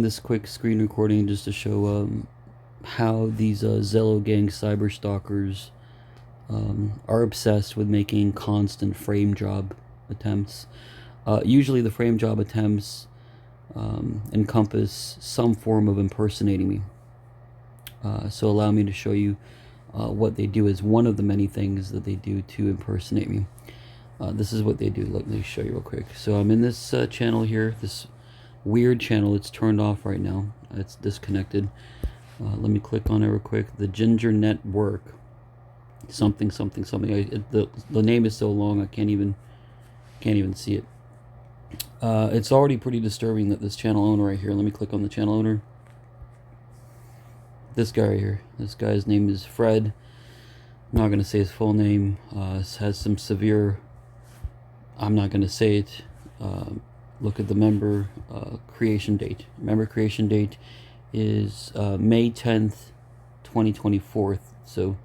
This quick screen recording just to show how these Zello Gang-Cyberstalkers are obsessed with making constant frame job attempts. Usually the frame job attempts encompass some form of impersonating me. So allow me to show you what they do as one of the many things that they do to impersonate me. This is what they do. Let me show you real quick. So I'm in this channel here, this weird channel. It's turned off right now. It's disconnected. Let me click on it real quick. The Ginger Network. Something. The name is so long I can't even see it. It's already pretty disturbing that this channel owner right here. Let me click on the channel owner. This guy right here. This guy's name is Fred. I'm not gonna say his full name. It has some severe. I'm not gonna say it. Look at the member creation date. Member creation date is May 10th, 2024. So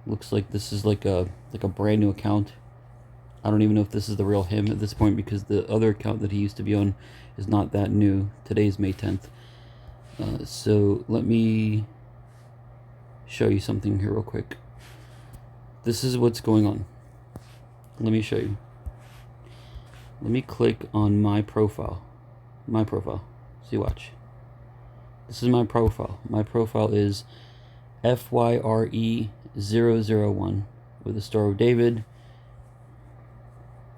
looks like this is like a brand new account. I don't even know if this is the real him at this point, because the other account that he used to be on is not that new. Today's May 10th. So let me show you something here real quick. This is what's going on. Let me show you. Let me click on my profile. See, watch. This is my profile. My profile is FYRE001 with the Star of David.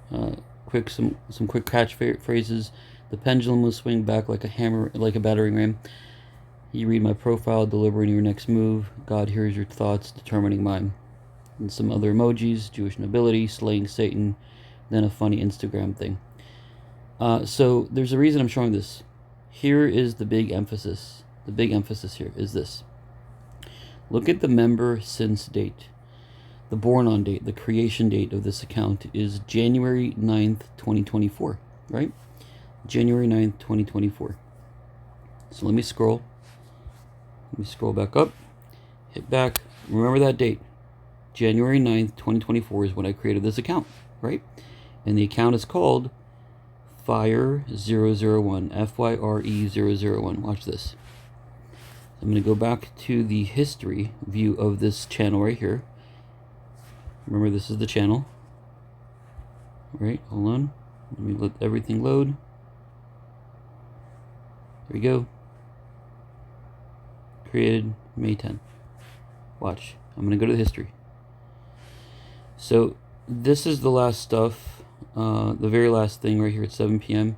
Some quick catchphrases. The pendulum will swing back like a hammer, like a battering ram. You read my profile, delivering your next move. God hears your thoughts, determining mine. And some other emojis: Jewish nobility, slaying Satan, then a funny Instagram thing. So there's a reason I'm showing this. Here is the big emphasis. The big emphasis here is this. Look at the member since date. The born on date, the creation date of this account is January 9th, 2024, right? January 9th, 2024. So let me scroll. Let me scroll back up. Hit back. Remember that date. January 9th, 2024 is when I created this account, right? And the account is called Fire001, FYRE001. Watch this. I'm going to go back to the history view of this channel right here. Remember, this is the channel. Right, hold on. Let me let everything load. There we go. Created May 10th. Watch. I'm going to go to the history. So this is the last stuff. The very last thing right here at 7 p.m.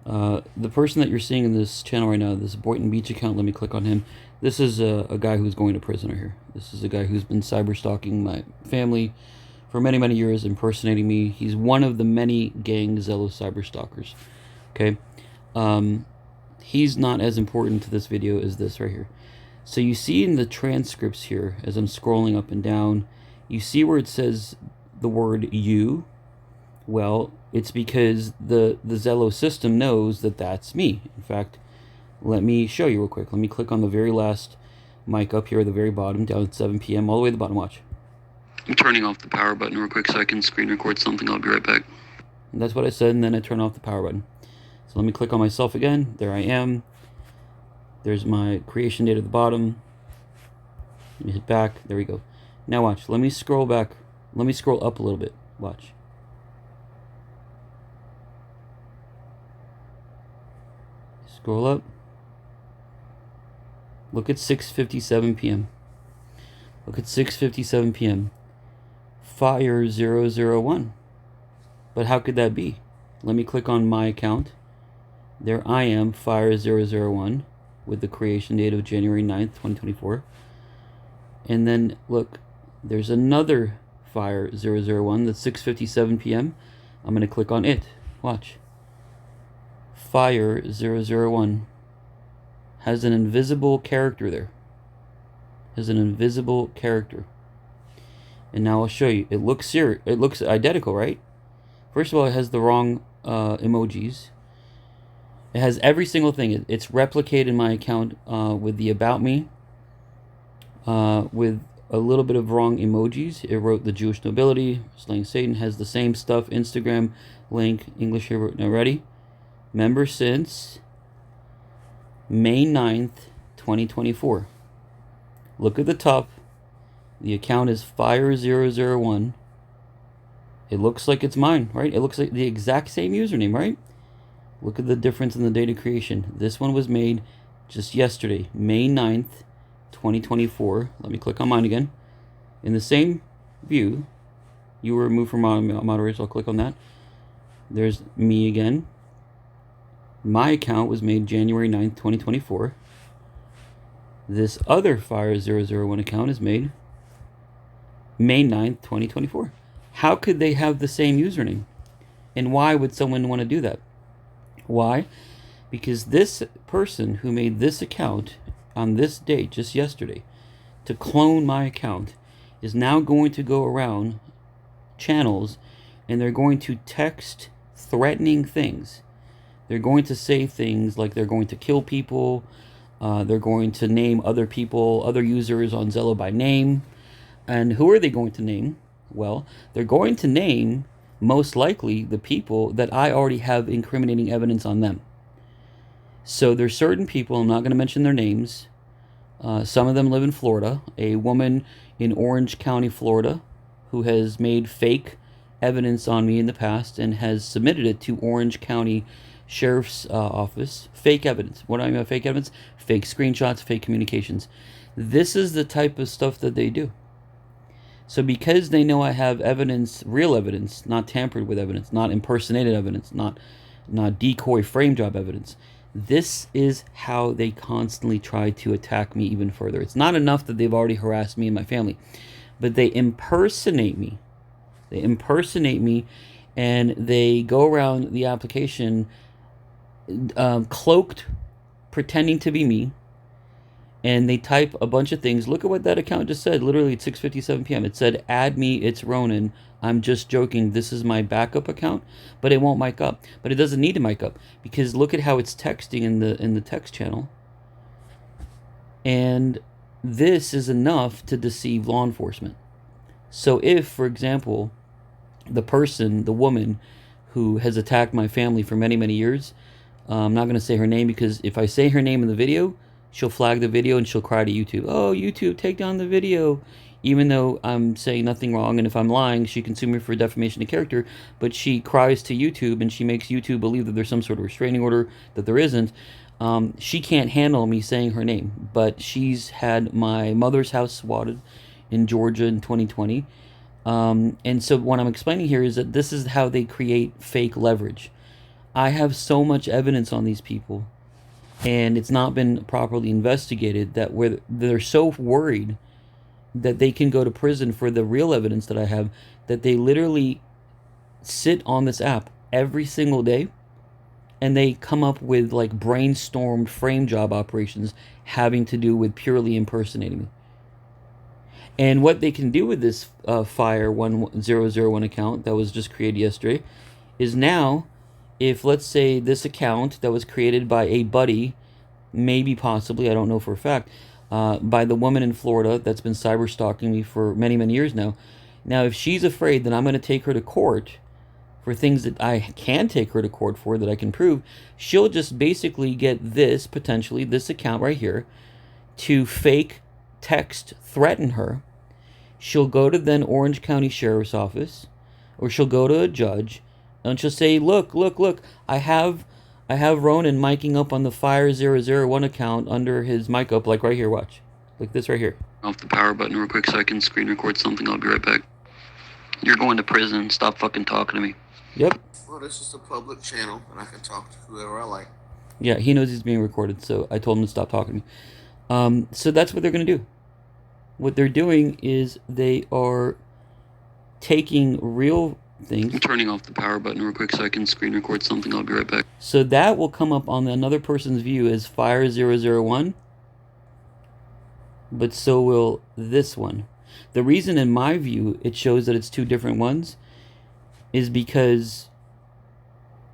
The person that you're seeing in this channel right now, this Boynton Beach account, let me click on him. This is a guy who's going to prison right here. This is a guy who's been cyberstalking my family for many, many years, impersonating me. He's one of the many gang Zello cyberstalkers. Okay? He's not as important to this video as this right here. So you see in the transcripts here, as I'm scrolling up and down, you see where it says the word you. Well, it's because the Zello system knows that that's me. In fact, let me show you real quick. Let me click on the very last mic up here at the very bottom, down at 7 p.m., all the way to the bottom. Watch. I'm turning off the power button real quick so I can screen record something. I'll be right back. And that's what I said, and then I turn off the power button. So let me click on myself again. There I am. There's my creation date at the bottom. Let me hit back. There we go. Now watch. Let me scroll back. Let me scroll up a little bit. Watch. Scroll up. Look at 6:57 p.m. Look at 6:57 p.m. Fire001. But how could that be? Let me click on my account. There I am, Fire001, with the creation date of January 9th, 2024. And then look, there's another Fire001 that's 6:57 p.m. I'm going to click on it. Watch. Fire001 has an invisible character there. Has an invisible character. And now I'll show you. It looks identical, right? First of all, it has the wrong emojis. It has every single thing. It's replicated my account with the about me, with a little bit of wrong emojis. It wrote the Jewish nobility, slaying Satan, has the same stuff. Instagram link, English here. Now ready? Member since May 9th, 2024. Look at the top. The account is Fire001. It looks like it's mine, right? It looks like the exact same username, right? Look at the difference in the date of creation. This one was made just yesterday, May 9th, 2024. Let me click on mine again. In the same view, you were removed from moderators. I'll click on that. There's me again. My account was made January 9th, 2024. This other Fire001 account is made May 9th, 2024. How could they have the same username? And why would someone want to do that? Why? Because this person who made this account on this date, just yesterday, to clone my account, is now going to go around channels and they're going to text threatening things. They're going to say things like they're going to kill people. They're going to name other people, other users on Zello by name. And who are they going to name? Well, they're going to name, most likely, the people that I already have incriminating evidence on them. So there's certain people, I'm not going to mention their names. Some of them live in Florida. A woman in Orange County, Florida, who has made fake evidence on me in the past and has submitted it to Orange County Sheriff's Office. Fake evidence. What do I mean by fake evidence? Fake screenshots, fake communications. This is the type of stuff that they do. So because they know I have evidence, real evidence, not tampered with evidence, not impersonated evidence, not decoy frame job evidence, this is how they constantly try to attack me even further. It's not enough that they've already harassed me and my family, but they impersonate me. They impersonate me, and they go around the application cloaked, pretending to be me, and they type a bunch of things. Look at what that account just said. Literally at 6:57 p.m. It said, "Add me, it's Ronen. I'm just joking. This is my backup account," but it won't mic up. But it doesn't need to mic up because look at how it's texting in the text channel. And this is enough to deceive law enforcement. So if, for example, the person, the woman who has attacked my family for many, many years, I'm not going to say her name because if I say her name in the video, she'll flag the video and she'll cry to YouTube. "Oh, YouTube, take down the video." Even though I'm saying nothing wrong, and if I'm lying, she can sue me for defamation of character, but she cries to YouTube and she makes YouTube believe that there's some sort of restraining order that there isn't. She can't handle me saying her name, but she's had my mother's house swatted in Georgia in 2020. And so what I'm explaining here is that this is how they create fake leverage. I have so much evidence on these people, and it's not been properly investigated, that they're so worried that they can go to prison for the real evidence that I have, that they literally sit on this app every single day and they come up with like brainstormed frame job operations having to do with purely impersonating me. And what they can do with this Fire1001 account that was just created yesterday is now, if let's say this account that was created by a buddy, maybe possibly, I don't know for a fact, by the woman in Florida that's been cyber stalking me for many, many years now. Now, if she's afraid that I'm going to take her to court for things that I can take her to court for, that I can prove, she'll just basically get this, potentially, this account right here, to fake text threaten her. She'll go to then Orange County Sheriff's Office, or she'll go to a judge, and she'll say, look, I have Ronen miking up on the Fire001 account under his mic up, like right here, watch. Like this right here. Off the power button real quick so I can screen record something. I'll be right back. You're going to prison. Stop fucking talking to me. Yep. Well, this is a public channel, and I can talk to whoever I like. Yeah, he knows he's being recorded, so I told him to stop talking to me. So that's what they're going to do. What they're doing is they are taking real things. I'm turning off the power button real quick so I can screen record something. I'll be right back. So that will come up on another person's view as Fire001, but so will this one. The reason in my view it shows that it's two different ones is because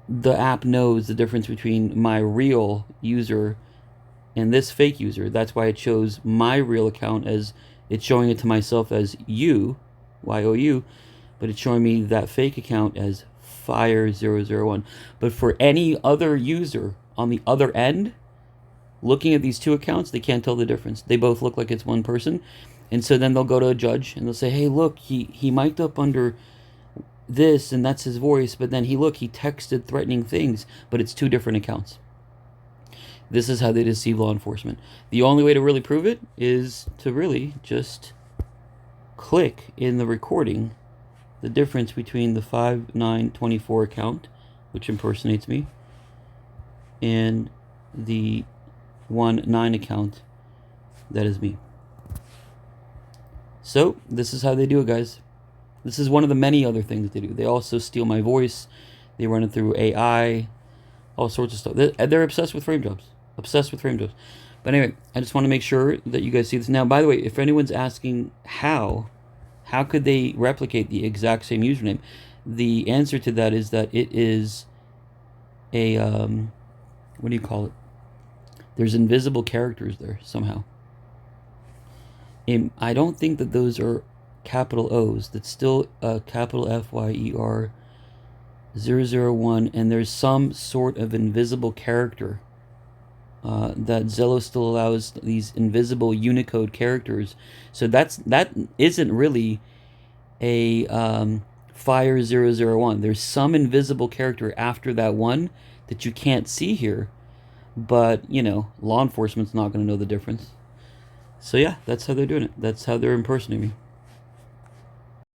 the app knows the difference between my real user and this fake user. That's why it shows my real account as, it's showing it to myself as you, Y-O-U, but it's showing me that fake account as Fire001. But for any other user on the other end, looking at these two accounts, they can't tell the difference. They both look like it's one person. And so then they'll go to a judge and they'll say, hey, look, he mic'd up under this and that's his voice, but then he texted threatening things, but it's two different accounts. This is how they deceive law enforcement. The only way to really prove it is to really just click in the recording the difference between the 5924 account, which impersonates me, and the 19 account that is me. So this is how they do it, guys. This is one of the many other things that they do. They also steal my voice. They run it through AI, all sorts of stuff. They're obsessed with frame jobs. Obsessed with frame jobs. But anyway, I just want to make sure that you guys see this. Now, by the way, if anyone's asking how could they replicate the exact same username? The answer to that is that it is a, what do you call it? There's invisible characters there somehow. I don't think that those are capital O's. That's still a capital FYER 001, and there's some sort of invisible character that Zello still allows these invisible Unicode characters. So that isn't really a fire 001. There's some invisible character after that one that you can't see here, but law enforcement's not going to know the difference. So yeah, that's how they're doing it. That's how they're impersonating me.